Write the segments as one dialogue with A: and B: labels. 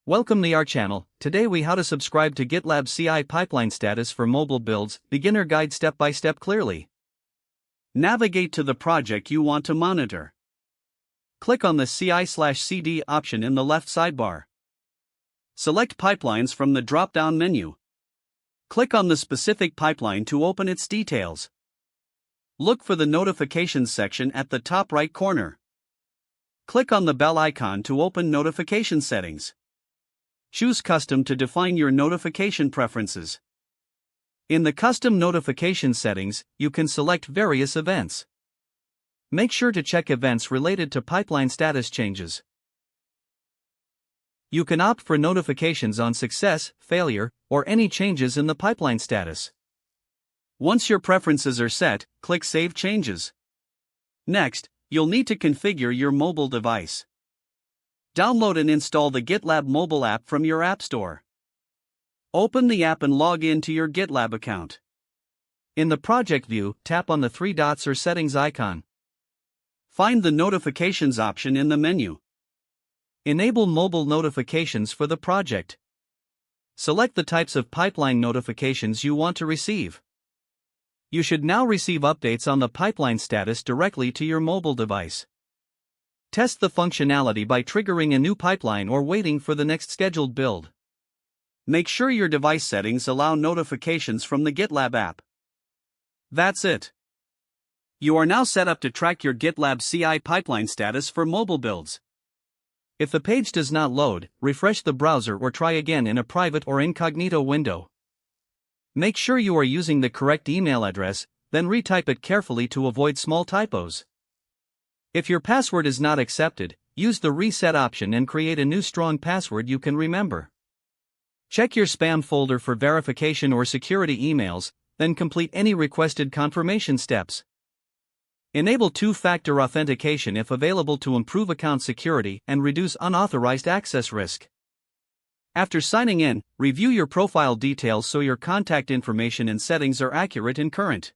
A: Welcome to our channel. Today we how to subscribe to GitLab CI pipeline status for mobile builds, beginner guide step by step clearly. Navigate to the project you want to monitor. Click on the CI/CD option in the left sidebar. Select pipelines from the drop-down menu. Click on the specific pipeline to open its details. Look for the notifications section at the top right corner. Click on the bell icon to open notification settings. Choose Custom to define your notification preferences. In the Custom Notification settings, you can select various events. Make sure to check events related to pipeline status changes. You can opt for notifications on success, failure, or any changes in the pipeline status. Once your preferences are set, click Save Changes. Next, you'll need to configure your mobile device. Download and install the GitLab mobile app from your App Store. Open the app and log in to your GitLab account. In the project view, tap on the three dots or settings icon. Find the notifications option in the menu. Enable mobile notifications for the project. Select the types of pipeline notifications you want to receive. You should now receive updates on the pipeline status directly to your mobile device. Test the functionality by triggering a new pipeline or waiting for the next scheduled build. Make sure your device settings allow notifications from the GitLab app. That's it. You are now set up to track your GitLab CI pipeline status for mobile builds. If the page does not load, refresh the browser or try again in a private or incognito window. Make sure you are using the correct email address, then retype it carefully to avoid small typos. If your password is not accepted, use the reset option and create a new strong password you can remember. Check your spam folder for verification or security emails, then complete any requested confirmation steps. Enable two-factor authentication if available to improve account security and reduce unauthorized access risk. After signing in, review your profile details so your contact information and settings are accurate and current.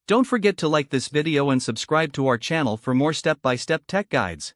A: Don't forget to like this video and subscribe to our channel for more step-by-step tech guides.